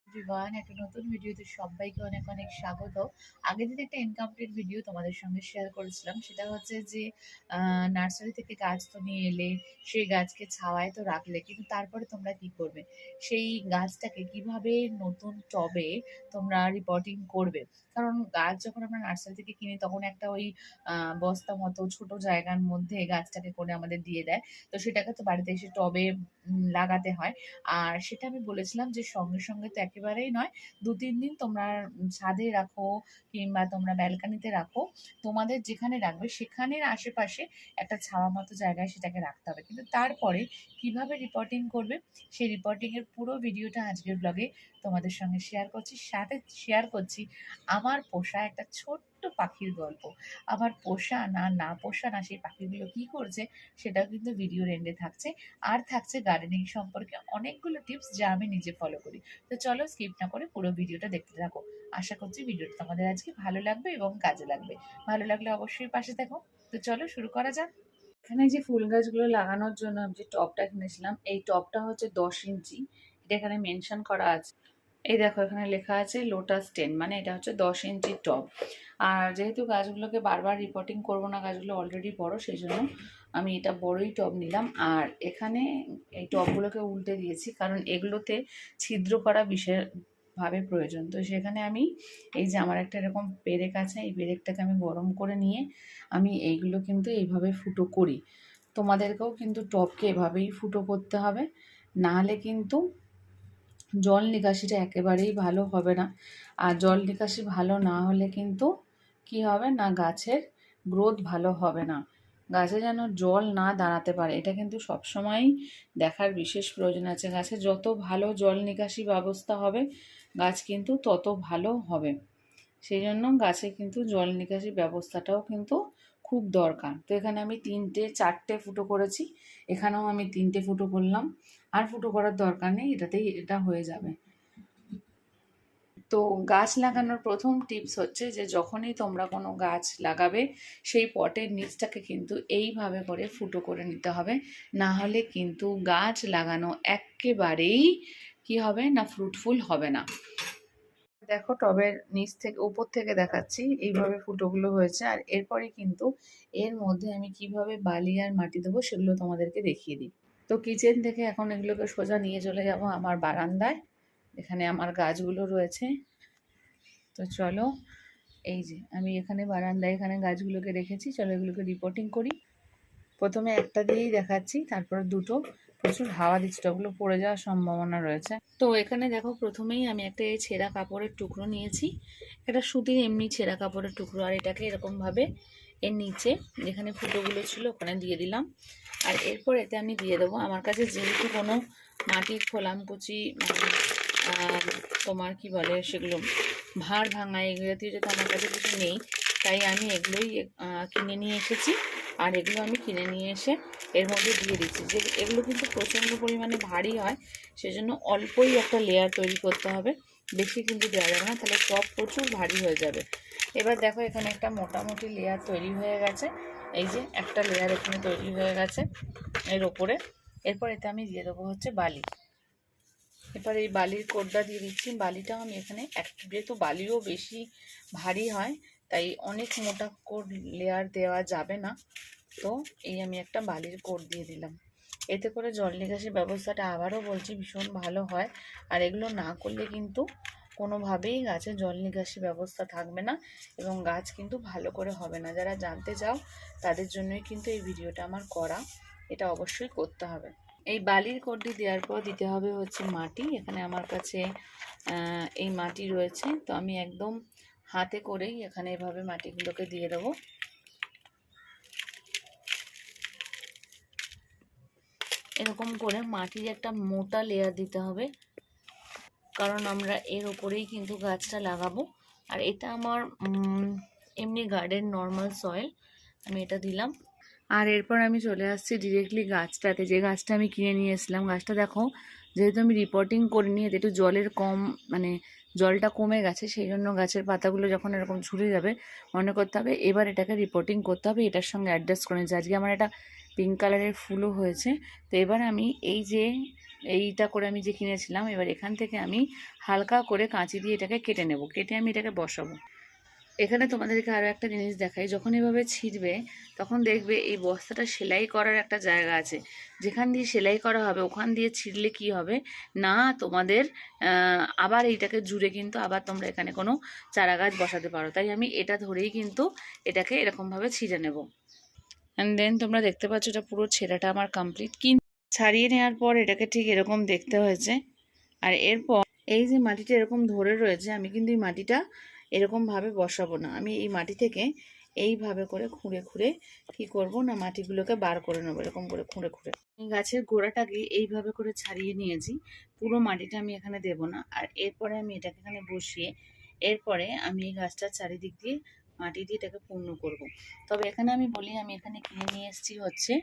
Everyone, একটা নতুন ভিডিওতে সবাইকে অনেক অনেক স্বাগত। আগের দিন একটা ইনকমপ্লিট ভিডিও তোমাদের সঙ্গে শেয়ার করেছিলাম। সেটা হচ্ছে যে নার্সারি থেকে গাছ তো নিয়ে এলে, সেই গাছকে ছাওয়ায় তো রাখলে, কিন্তু তারপরে তোমরা কি করবে? সেই গাছটাকে কিভাবে নতুন টবে তোমরা রিপোর্টিং করবে? কারণ গাছ যখন আমরা নার্সারি থেকে কিনি তখন একটা ওই বস্তা মতো ছোট জায়গার মধ্যে গাছটাকে করে আমাদের দিয়ে দেয়। তো সেটাকে তো বাড়িতে এসে টবে লাগাতে হয়। আর সেটা আমি বলেছিলাম যে সঙ্গে সঙ্গে তো একেবারেই নয়, ২-৩ দিন তোমরা ছাদে রাখো কিংবা তোমরা ব্যালকানিতে রাখো। তোমাদের যেখানে রাখবে সেখানের আশেপাশে একটা ছাওয়া মতো জায়গায় সেটাকে রাখতে হবে। কিন্তু তারপরে কিভাবে রিপোর্টিং করবে, সেই রিপোর্টিং এর পুরো ভিডিওটা আজকের ব্লগে তোমাদের সঙ্গে শেয়ার করছি। সাথে শেয়ার করছি আমার পোষা একটা ছোট্ট পাখির গল্প। আমার পোষা না না পোষা না সেই পাখিগুলো কি করছে সেটাও কিন্তু ভিডিওর এন্ডে থাকছে। আর থাকছে গার্ডেনিং সম্পর্কে অনেকগুলো টিপস যা আমি নিজে ফলো করি। তো চলো স্কিপ না করে পুরো ভিডিওটা দেখতে থাকো। আশা করছি ভিডিওটা তোমাদের আজকে ভালো লাগবে এবং কাজে লাগবে। ভালো লাগলে অবশ্যই পাশে থাকো। তো চলো শুরু করা যাক। এখানে যে ফুল গাছগুলো লাগানোর জন্য আমি যে টবটা কিনেছিলাম, এই টবটা হচ্ছে 10 ইঞ্চি। এটা এখানে মেনশন করা আছে। এই দেখো এখানে লেখা আছে লোটাস 10, মানে এটা হচ্ছে 10 ইঞ্চির টব। আর যেহেতু গাছগুলোকে বারবার রিপোর্টিং করবো না, গাছগুলো অলরেডি বড়, সেই জন্য আমি এটা বড়ই টব নিলাম। আর এখানে এই টবগুলোকে উল্টে দিয়েছি কারণ এগুলোতে ছিদ্র করা বিশেষভাবে প্রয়োজন। তো সেখানে আমি এই যে আমার একটা এরকম পেরেক আছে, এই পেরেকটাকে আমি গরম করে নিয়ে আমি এইগুলো কিন্তু এইভাবে ফুটো করি। তোমাদেরকেও কিন্তু টবকে এভাবেই ফুটো করতে হবে, নাহলে কিন্তু জল নিকাশিটা একেবারেই ভালো হবে না। আর জল নিকাশি ভালো না হলে কিন্তু কি হবে না, গাছের গ্রোথ ভালো হবে না। গাছে যেন জল না দাঁড়াতে পারে, এটা কিন্তু সবসময়ই দেখার বিশেষ প্রয়োজন আছে। গাছে যত ভালো জল নিকাশি ব্যবস্থা হবে, গাছ কিন্তু তত ভালো হবে। সেই জন্য গাছে কিন্তু জল নিকাশি ব্যবস্থাটাও কিন্তু খুব দরকার। তো এখানে আমি 3-4টে ফুটো করেছি, এখানেও আমি 3টে ফুটো করলাম। আর ফুটো করার দরকার নেই, এটাতেই এটা হয়ে যাবে। তো গাছ লাগানোর প্রথম টিপস হচ্ছে যে যখনই তোমরা কোনো গাছ লাগাবে, সেই পটের নিচটাকে কিন্তু এইভাবে করে ফুটো করে নিতে হবে। না হলে কিন্তু গাছ লাগানো একেবারেই কি হবে না, ফ্রুটফুল হবে না। দেখো টবের নিচ থেকে উপর থেকে দেখাচ্ছি, এইভাবে ফুটোগুলো হয়েছে। আর এরপরে কিন্তু এর মধ্যে আমি কিভাবে বালি আর মাটি দেবো সেগুলো তোমাদেরকে দেখিয়ে দিই। তো কিচেন থেকে এখন এগুলোকে সোজা নিয়ে চলে যাব আমার বারান্দায়, এখানে আমার গাছগুলো রয়েছে। তো চলো, এই যে আমি এখানে বারান্দায় এখানে গাছগুলোকে রেখেছি, চলো এগুলোকে রিপোর্টিং করি। প্রথমে একটা দিয়েই দেখাচ্ছি, তারপর দুটো। প্রচুর হাওয়া দিচ্ছে, ওগুলো পড়ে যাওয়ার সম্ভাবনা রয়েছে। তো এখানে দেখো প্রথমেই আমি একটা এই ছেঁড়া কাপড়ের টুকরো নিয়েছি, এটা সুতির এমনি ছেঁড়া কাপড়ের টুকরো। আর এটাকে এরকমভাবে এর নিচে যেখানে ফুটোগুলো ছিল ওখানে দিয়ে দিলাম। আর এরপর এতে আমি দিয়ে দেবো, আমার কাছে যেহেতু কোনো মাটির খোলামকুচি তোমার কি বলে সেগুলো ভাঁড় ভাঙা এগুলো জাতীয় যেহেতু আমার কাছে কিছু নেই, তাই আমি এগুলোই কিনে নিয়ে এসেছি। আর এগুলো আমি কিনে নিয়ে এসে এর মধ্যে দিয়ে দিচ্ছি। যে এগুলো কিন্তু প্রচণ্ড পরিমাণে ভারী হয়, সেজন্য অল্পই একটা লেয়ার তৈরি করতে হবে, বেশি কিন্তু দেওয়া যাবে না, তাহলে টব প্রচুর ভারী হয়ে যাবে। এবার দেখো এখানে একটা মোটামুটি লেয়ার তৈরি হয়ে গেছে। এই যে একটা লেয়ার এখানে তৈরি হয়ে গেছে এর ওপরে। এরপর এতে আমি দিয়ে দেবো হচ্ছে বালি। এবার এই বালির কোটটা দিয়ে দিচ্ছি। বালিটাও আমি এখানে যেহেতু বালিও বেশি ভারী হয়, তাই অনেক মোটা কোট লেয়ার দেওয়া যাবে না। তো এই আমি একটা বালির কোট দিয়ে দিলাম। এতে করে জল নিকাশি ব্যবস্থাটা আবারও বলছি ভীষণ ভালো হয়। আর এগুলো না করলে কিন্তু কোনোভাবেই গাছে জল নিকাশি ব্যবস্থা থাকবে না এবং গাছ কিন্তু ভালো করে হবে না। যারা জানতে চাও তাদের জন্যই কিন্তু এই ভিডিওটা আমার করা, এটা অবশ্যই করতে হবে। এই বালির কোটটি দেওয়ার পর দিতে হবে হচ্ছে মাটি। এখানে আমার কাছে এই মাটি রয়েছে, তো আমি একদম হাতে করেই এখানে এভাবে মাটিগুলোকে দিয়ে দেবো। এরকম করে মাটির একটা মোটা লেয়ার দিতে হবে, কারণ আমরা এর ওপরেই কিন্তু গাছটা লাগাবো। আর এটা আমার এমনি গার্ডেন নর্মাল সয়েল, আমি এটা দিলাম। আর এরপর আমি চলে আসছি ডিরেক্টলি গাছটাতে, যে গাছটা আমি কিনে নিয়ে এসলাম। গাছটা দেখো, যেহেতু আমি রিপোর্টিং করিনি, এতে একটু জলের কম, মানে জলটা কমে গেছে, সেই জন্য গাছের পাতাগুলো যখন এরকম ঝরে যাবে মনে করতে হবে এবার এটাকে রিপোর্টিং করতে হবে, এটার সঙ্গে অ্যাডজাস্ট করে নিচ্ছে। আজকে আমার এটা পিঙ্ক কালারের ফুলও হয়েছে। তো এবার আমি এই যে এইটা করে আমি যে কিনেছিলাম, এবার এখান থেকে আমি হালকা করে কাঁচি দিয়ে এটাকে কেটে নেব, কেটে আমি এটাকে বসাবো। এখানে তোমাদেরকে আরও একটা জিনিস দেখাই, যখন এভাবে ছিঁড়বে তখন দেখবে এই বস্তাটা সেলাই করার একটা জায়গা আছে, যেখান দিয়ে সেলাই করা হবে ওখান দিয়ে ছিঁড়লে কি হবে না, তোমাদের আবার এইটাকে জুড়ে কিন্তু আবার তোমরা এখানে কোনো চারা গাছ বসাতে পারো। তাই আমি এটা ধরেই কিন্তু এটাকে এরকমভাবে ছিঁড়ে নেব। অ্যান্ড দেন তোমরা দেখতে পাচ্ছ এটা পুরো ছেঁড়াটা আমার কমপ্লিট। কিন্তু ছাড়িয়ে নেওয়ার পর এটাকে ঠিক এরকম দেখতে হয়েছে। আর এরপর এই যে মাটিটা এরকম ধরে রয়েছে, আমি কিন্তু এই মাটিটা এরকমভাবে বসাবো না, আমি এই মাটি থেকে এইভাবে করে খুঁড়ে খুঁড়ে কি করব না, মাটিগুলোকে বার করে নেবো এরকম করে খুঁড়ে খুঁড়ে। গাছের গোড়াটাকে এইভাবে করে ছাড়িয়ে নিয়েছি, পুরো মাটিটা আমি এখানে দেব না। আর এরপরে আমি এটাকে এখানে বসিয়ে এরপরে আমি এই গাছটার চারিদিক দিয়ে মাটি দিয়ে এটাকে পূর্ণ করব। তবে এখানে আমি বলি, আমি এখানে কিনে নিয়ে এসেছি হচ্ছে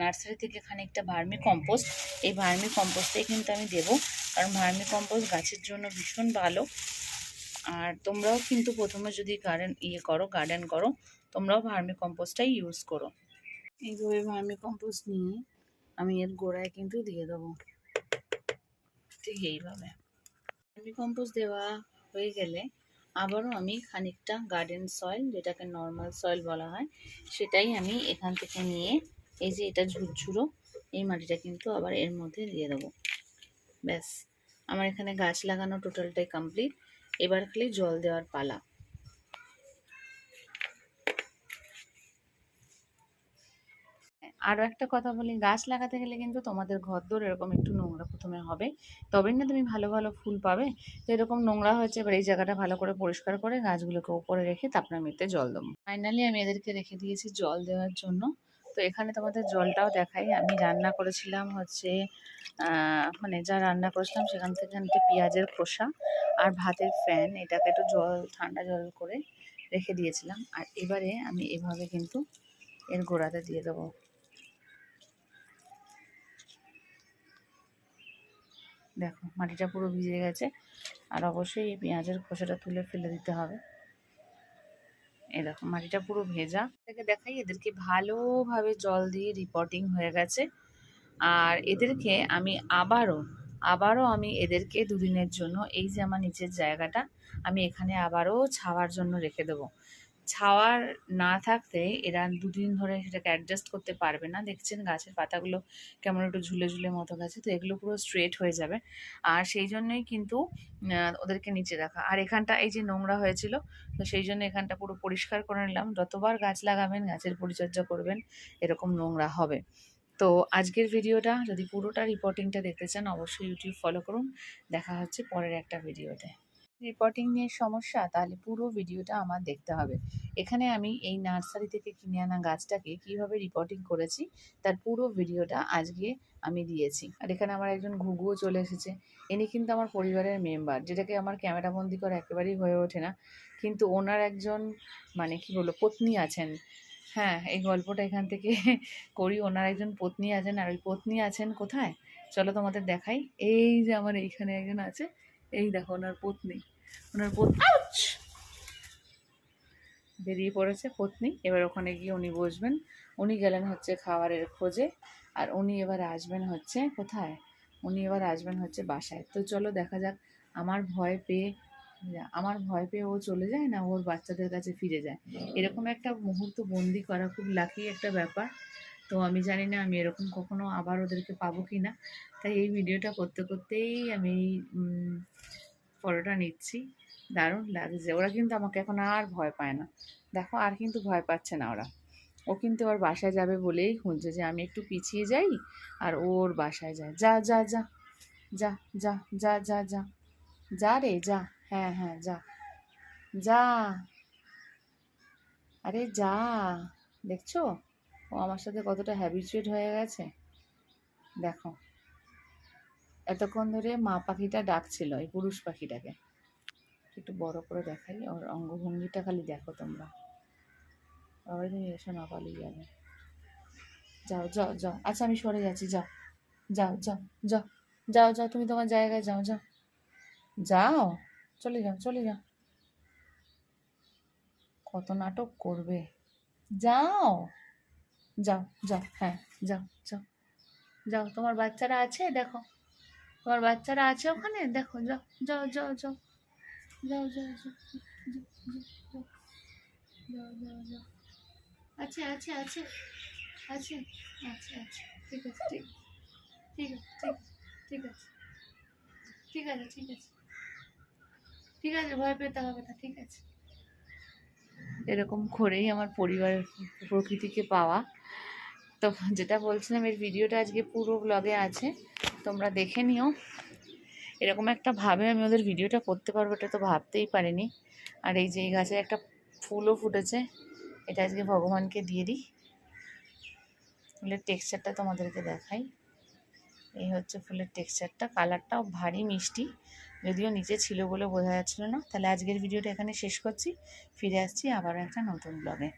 নার্সারি থেকে খানিকটা ভার্মি কম্পোস্ট। এই ভার্মি কম্পোস্টটাই কিন্তু আমি দেবো, কারণ ভার্মি কম্পোস্ট গাছের জন্য ভীষণ ভালো। আর তোমরাও কিন্তু প্রথমে যদি গার্ডেন করো তোমরাও ভার্মি কম্পোস্টটাই ইউজ করো। এইভাবে ভার্মি কম্পোস্ট নিয়ে আমি এর গোড়ায় কিন্তু দিয়ে দেবো, ঠিক এইভাবে। ভার্মি কম্পোস্ট দেওয়া হয়ে গেলে আবারও আমি খানিকটা গার্ডেন সয়েল, যেটাকে নর্মাল সয়েল বলা হয়, সেটাই আমি এখান থেকে নিয়ে এই যে এটা ঝুরঝুরো এই মাটিটা কিন্তু আবার এর মধ্যে দিয়ে দেবো। ব্যাস, আমার এখানে গাছ লাগানো টোটালটাই কমপ্লিট। এবার খালি জল দেওয়ার পালা। আরও একটা কথা বলি, গাছ লাগাতে গেলে কিন্তু তোমাদের ঘরদোর এরকম একটু নোংরা প্রথমে হবে, তবেই না তুমি ভালো ভালো ফুল পাবে। তো এরকম নোংরা হয়েছে, এবার এই জায়গাটা ভালো করে পরিষ্কার করে গাছগুলোকে উপরে রেখে তারপরে আমি এতে জল দেবো। ফাইনালি আমি এদেরকে রেখে দিয়েছি জল দেওয়ার জন্য। তো এখানে তোমাদের জলটাও দেখাই, আমি রান্না করেছিলাম হচ্ছে মানে যা রান্না করেছিলাম সেখান থেকে খানিকটা পেঁয়াজের খোসা আর ভাতের ফ্যান, এটাকে একটু জল ঠান্ডা জল করে রেখে দিয়েছিলাম। আর এবারে আমি এভাবে কিন্তু এর গোড়াতে দিয়ে দেবো। দেখো মাটিটা পুরো ভিজে গেছে, আর অবশ্যই এই পেঁয়াজের খোসাটা তুলে ফেলে দিতে হবে। এই দেখো মাটিটা পুরো ভেজা। থেকে দেখাই, এদেরকে ভালোভাবে জল দিয়ে রিপোর্টিং হয়ে গেছে। আর এদেরকে আমি আবারও আমি এদেরকে দুদিনের জন্য এই যে আমার নিচের জায়গাটা আমি এখানে আবারও ছাওয়ার জন্য রেখে দেবো। ছাওয়ার না থাকতে এরা দুদিন ধরে সেটাকে অ্যাডজাস্ট করতে পারবে না। দেখছেন গাছের পাতাগুলো কেমন একটু ঝুলে ঝুলে মতো গেছে, তো এগুলো পুরো স্ট্রেট হয়ে যাবে। আর সেই জন্যই কিন্তু ওদেরকে নিচে রাখা। আর এখানটা এই যে নোংরা হয়েছিল, তো সেই জন্য এখানটা পুরো পরিষ্কার করে নিলাম। যতবার গাছ লাগাবেন, গাছের পরিচর্যা করবেন, এরকম নোংরা হবে। তো আজকের ভিডিওটা যদি পুরোটা রিপোর্টিংটা দেখতে চান অবশ্যই ইউটিউব ফলো করুন। দেখা হচ্ছে পরের একটা ভিডিওতে। রিপোর্টিং নিয়ে সমস্যা, তাহলে পুরো ভিডিওটা আমার দেখতে হবে। এখানে আমি এই নার্সারি থেকে কিনে আনা গাছটাকে কিভাবে রিপোর্টিং করেছি তার পুরো ভিডিওটা আজকে আমি দিয়েছি। আর এখানে আমার একজন ঘুঘুও চলে এসেছে। ইনি কিন্তু আমার পরিবারের মেম্বার, যেটাকে আমার ক্যামেরাবন্দি করা একেবারেই হয়ে ওঠে না। কিন্তু ওনার একজন মানে কি বলবো পত্নী আছেন। হ্যাঁ, এই গল্পটা এখান থেকে করি। ওনার একজন পত্নী আছেন, আর ওই পত্নী আছেন কোথায় চলো তোমাদের দেখাই। এই যে আমার এইখানে একজন আছে, এই দেখো ওনার পত্নী। ওনার বেরিয়ে পড়েছে পত্নী, এবার ওখানে গিয়ে উনি বসবেন। উনি গেলেন হচ্ছে খাবারের খোঁজে, আর উনি এবার আসবেন হচ্ছে কোথায়, উনি এবার আসবেন হচ্ছে বাসায়। তো চলো দেখা যাক। আমার ভয় পেয়ে ও চলে যায় না, ওর বাচ্চাদের কাছে ফিরে যায়। এরকম একটা মুহূর্ত বন্দি করা খুব লাকি একটা ব্যাপার। তো আমি জানি না আমি এরকম কখনো আবার ওদেরকে পাবো কি না। তাই এই ভিডিওটা করতে করতেই আমি ফটোটা নিচ্ছি। দারুণ লাগছে। ওরা কিন্তু আমাকে এখন আর ভয় পায় না। দেখো আর কিন্তু ভয় পাচ্ছে না ওরা। ও কিন্তু ওর বাসায় যাবে বলেই খুঁজছে যে আমি একটু পিছিয়ে যাই আর ওর বাসায় যায়। যা যা যা যা যা যা যা যা যা রে যা। হ্যাঁ হ্যাঁ যা যা, আরে যা। দেখছো ও আমার সাথে কতটা হ্যাবিচুয়েট হয়ে গেছে। দেখো এতক্ষণ ধরে মা পাখিটা ডাকছিল এই পুরুষ পাখিটাকে। একটু বড় করে দেখাই, ওর অঙ্গভঙ্গিটা খালি দেখো তোমরা। বাবা তুমি এসো না, পালিয়ে যাবে। যাও যাও যাও, আচ্ছা আমি সরে যাচ্ছি, যাও যাও যাও যাও যাও যাও, তুমি তোমার জায়গায় যাও যাও যাও, চলে যাও চলে যাও। কত নাটক করবে, যাও যাও যাও, হ্যাঁ, যাও যাও যাও, তোমার বাচ্চারা আছে দেখো, তোমার বাচ্চারা আছে ওখানে দেখো, যাও যাও যাও যাও যাও যাও যাও যাও যাও যাও যাও, আছে আছে আছে আছে আছে আছে, ঠিক আছে, ঠিক ঠিক আছে, ঠিক আছে, ঠিক আছে, ঠিক আছে, ঠিক আছে, ভয় পেতে হবে না, ঠিক আছে। এরকম করেই আমার পরিবারের প্রকৃতিকে পাওয়া। তো যেটা বলছিলাম, এর ভিডিওটা আজকে পুরো ব্লগে আছে, তোমরা দেখে নিও। এরকম একটা ভাবে আমি ওদের ভিডিওটা করতে পারবো এটা তো ভাবতেই পারিনি। আর এই যে এই গাছে একটা ফুলও ফুটেছে, এটা আজকে ভগবানকে দিয়ে দিই। ফুলের টেক্সচারটা তোমাদেরকে দেখাই। এই হচ্ছে ফুলের টেক্সচারটা, কালারটাও ভারী মিষ্টি, যদিও নিচে ছিল বলে বোঝা যাচ্ছিল না। তাহলে আজকের ভিডিওটা এখানে শেষ করছি, ফিরে আসছি আবার একটা নতুন ব্লগে।